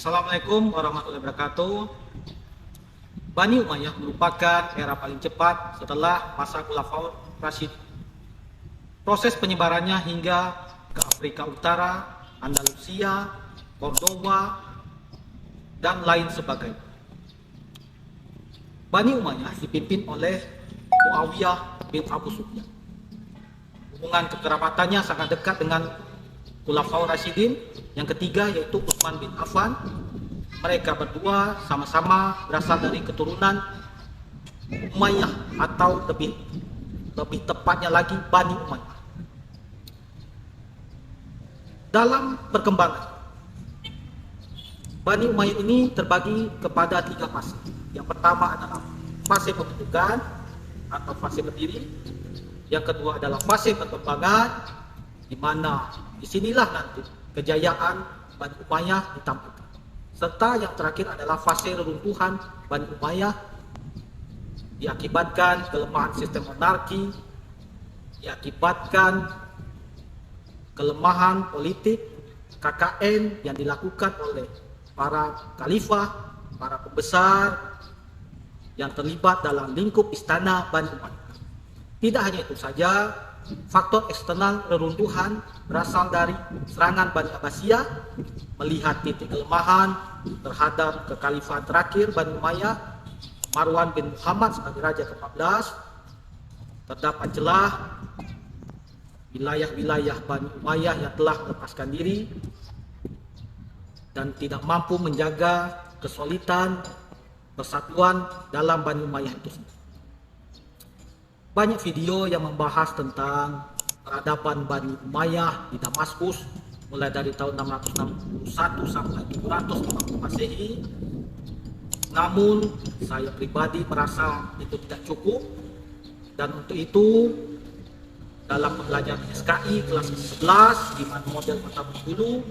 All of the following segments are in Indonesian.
Assalamualaikum warahmatullahi wabarakatuh. Bani Umayyah merupakan era paling cepat setelah masa Khulafaur Rasyid. Proses penyebarannya hingga ke Afrika Utara, Andalusia, Cordoba, dan lain sebagainya. Bani Umayyah dipimpin oleh Muawiyah bin Abu Sufyan. Hubungan kekerabatannya sangat dekat dengan Khulafaur Rasyidin. Yang ketiga yaitu Utsman bin Affan. Mereka berdua sama-sama berasal dari keturunan Umayyah atau lebih tepatnya lagi Bani Umayyah. Dalam perkembangan, Bani Umayyah ini terbagi kepada 3 fase. Yang pertama adalah fase pembentukan atau fase berdiri. Yang kedua adalah fase perkembangan, di mana disinilah nanti kejayaan Bani Umayyah ditampilkan. Serta yang terakhir adalah fase reruntuhan Bani Umayyah diakibatkan kelemahan sistem monarki, diakibatkan kelemahan politik KKN yang dilakukan oleh para khalifah, para pembesar yang terlibat dalam lingkup istana Bani Umayyah. Tidak hanya itu saja, faktor eksternal reruntuhan berasal dari serangan Bani Abbasiyah. Melihat titik kelemahan terhadap kekhalifahan terakhir Bani Umayyah, Marwan bin Muhammad sebagai raja ke-14, terdapat celah wilayah-wilayah Bani Umayyah yang telah melepaskan diri dan tidak mampu menjaga kesolidan persatuan dalam Bani Umayyah itu sendiri. Banyak video yang membahas tentang peradaban Bani Umayyah di Damaskus mulai dari tahun 661 sampai 750 Masehi. Namun saya pribadi merasa itu tidak cukup, dan untuk itu dalam pembelajaran SKI kelas 11 di mana model pertama dulu,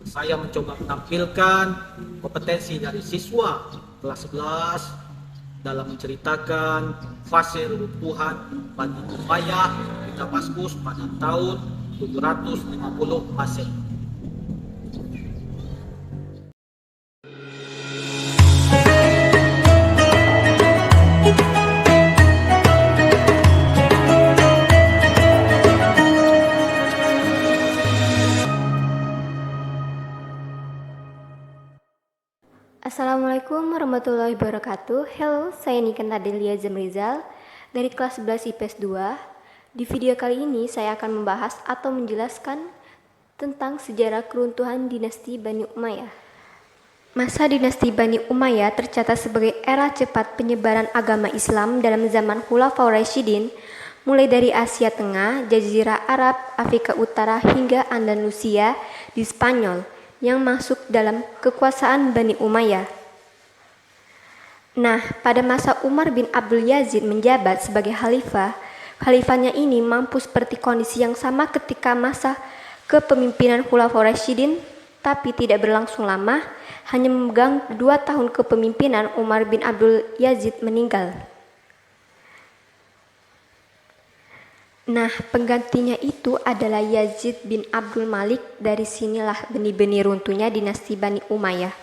saya mencoba menampilkan kompetensi dari siswa kelas 11 dalam menceritakan fase reruntuhan Bani Umayyah di Damaskus pada tahun 750 Masehi. Assalamualaikum warahmatullahi wabarakatuh. Hello, saya Niken Tadelia Zamrizal dari kelas 11 IPS 2. Di video kali ini saya akan membahas atau menjelaskan tentang sejarah keruntuhan dinasti Bani Umayyah. Masa dinasti Bani Umayyah tercatat sebagai era cepat penyebaran agama Islam dalam zaman Khulafaur Rasyidin, mulai dari Asia Tengah, Jazirah Arab, Afrika Utara hingga Andalusia di Spanyol yang masuk dalam kekuasaan Bani Umayyah. Nah, pada masa Umar bin Abdul Yazid menjabat sebagai khalifah, khalifahnya ini mampu seperti kondisi yang sama ketika masa kepemimpinan Khulafaur Rasyidin, tapi tidak berlangsung lama, hanya memegang 2 tahun kepemimpinan Umar bin Abdul Yazid meninggal. Nah, penggantinya itu adalah Yazid bin Abdul Malik. Dari sinilah benih-benih runtuhnya dinasti Bani Umayyah.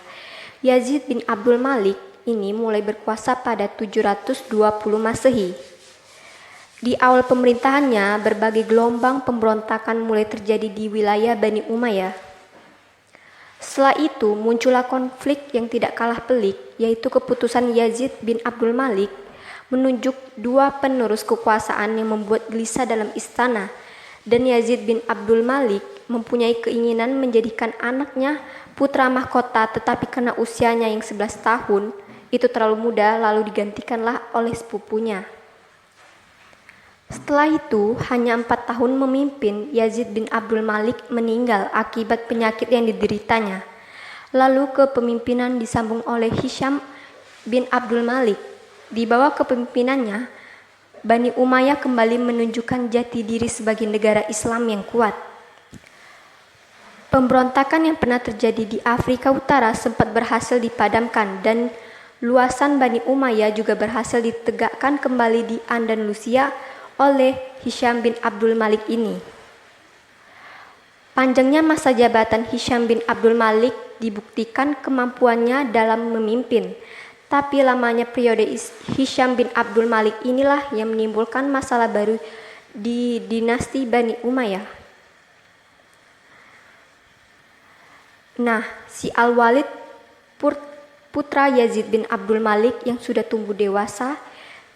Yazid bin Abdul Malik ini mulai berkuasa pada 720 Masehi. Di awal pemerintahannya, berbagai gelombang pemberontakan mulai terjadi di wilayah Bani Umayyah. Setelah itu, muncullah konflik yang tidak kalah pelik, yaitu keputusan Yazid bin Abdul Malik menunjuk 2 penerus kekuasaan yang membuat gelisah dalam istana, dan Yazid bin Abdul Malik mempunyai keinginan menjadikan anaknya putra mahkota, tetapi karena usianya yang 11 tahun, itu terlalu muda, lalu digantikanlah oleh sepupunya. Setelah itu, hanya 4 tahun memimpin, Yazid bin Abdul Malik meninggal akibat penyakit yang dideritanya. Lalu kepemimpinan disambung oleh Hisham bin Abdul Malik. Di bawah kepemimpinannya, Bani Umayyah kembali menunjukkan jati diri sebagai negara Islam yang kuat. Pemberontakan yang pernah terjadi di Afrika Utara sempat berhasil dipadamkan, dan luasan Bani Umayyah juga berhasil ditegakkan kembali di Andalusia oleh Hisham bin Abdul Malik ini. Panjangnya masa jabatan Hisham bin Abdul Malik dibuktikan kemampuannya dalam memimpin, tapi lamanya periode Hisham bin Abdul Malik inilah yang menimbulkan masalah baru di dinasti Bani Umayyah. Nah, si Al-Walid putra Yazid bin Abdul Malik yang sudah tumbuh dewasa,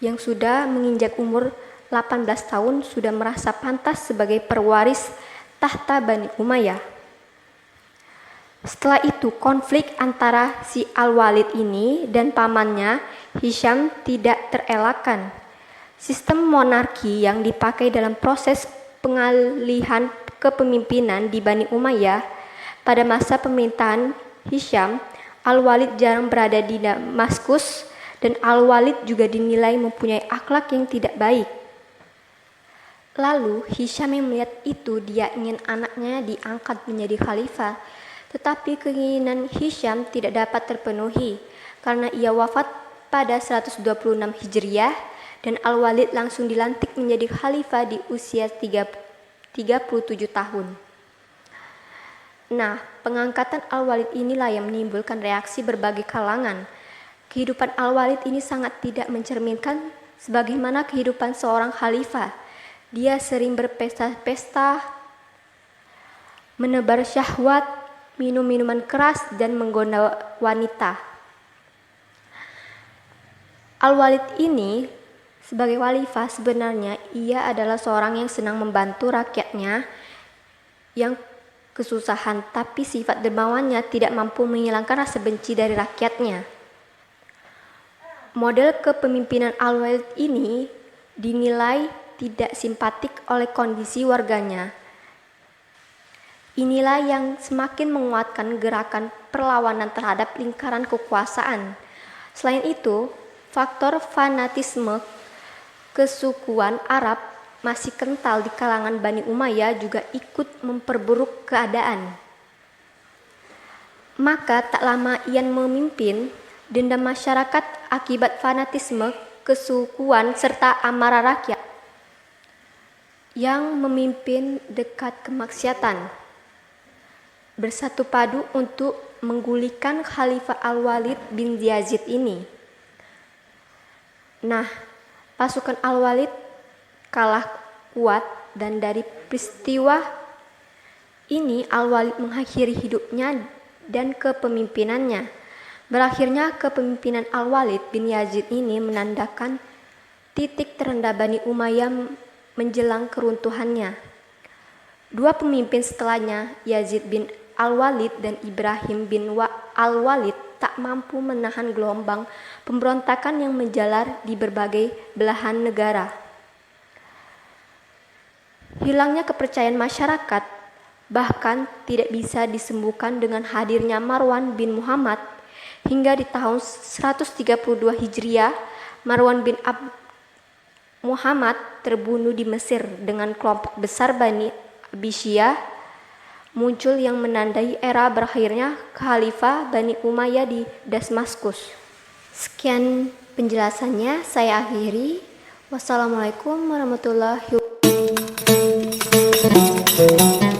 yang sudah menginjak umur 18 tahun, sudah merasa pantas sebagai pewaris tahta Bani Umayyah. Setelah itu, konflik antara si Al-Walid ini dan pamannya Hisham tidak terelakkan. Sistem monarki yang dipakai dalam proses pengalihan kepemimpinan di Bani Umayyah pada masa pemerintahan Hisham, Al-Walid jarang berada di Damaskus, dan Al-Walid juga dinilai mempunyai akhlak yang tidak baik. Lalu Hisham yang melihat itu, dia ingin anaknya diangkat menjadi khalifah, tetapi keinginan Hisham tidak dapat terpenuhi karena ia wafat pada 126 Hijriah dan Al-Walid langsung dilantik menjadi khalifah di usia 37 tahun. Nah, pengangkatan Al-Walid inilah yang menimbulkan reaksi berbagai kalangan. Kehidupan Al-Walid ini sangat tidak mencerminkan sebagaimana kehidupan seorang khalifah. Dia sering berpesta-pesta, menebar syahwat, minum minuman keras, dan menggoda wanita. Al-Walid ini sebagai khalifah sebenarnya ia adalah seorang yang senang membantu rakyatnya yang kesusahan, tapi sifat dermawannya tidak mampu menghilangkan rasa benci dari rakyatnya. Model kepemimpinan Al-Walid ini dinilai tidak simpatik oleh kondisi warganya. Inilah yang semakin menguatkan gerakan perlawanan terhadap lingkaran kekuasaan. Selain itu, faktor fanatisme kesukuan Arab masih kental di kalangan Bani Umayyah juga ikut memperburuk keadaan. Maka tak lama ia memimpin, dendam masyarakat akibat fanatisme kesukuan serta amarah rakyat yang memimpin dekat kemaksiatan bersatu padu untuk menggulingkan Khalifah Al-Walid bin Yazid ini. Nah, pasukan Al-Walid kalah kuat dan dari peristiwa ini Al-Walid mengakhiri hidupnya dan kepemimpinannya. Berakhirnya kepemimpinan Al-Walid bin Yazid ini menandakan titik terendah Bani Umayyah menjelang keruntuhannya. Dua pemimpin setelahnya, Yazid bin Al-Walid dan Ibrahim bin Al-Walid, tak mampu menahan gelombang pemberontakan yang menjalar di berbagai belahan negara. Hilangnya kepercayaan masyarakat bahkan tidak bisa disembuhkan dengan hadirnya Marwan bin Muhammad. Hingga di tahun 132 Hijriah, Marwan bin Muhammad terbunuh di Mesir dengan kelompok besar Bani Abbasiyah, muncul yang menandai era berakhirnya Khalifah Bani Umayyah di Damaskus. Sekian penjelasannya, saya akhiri. Wassalamualaikum warahmatullahi wabarakatuh.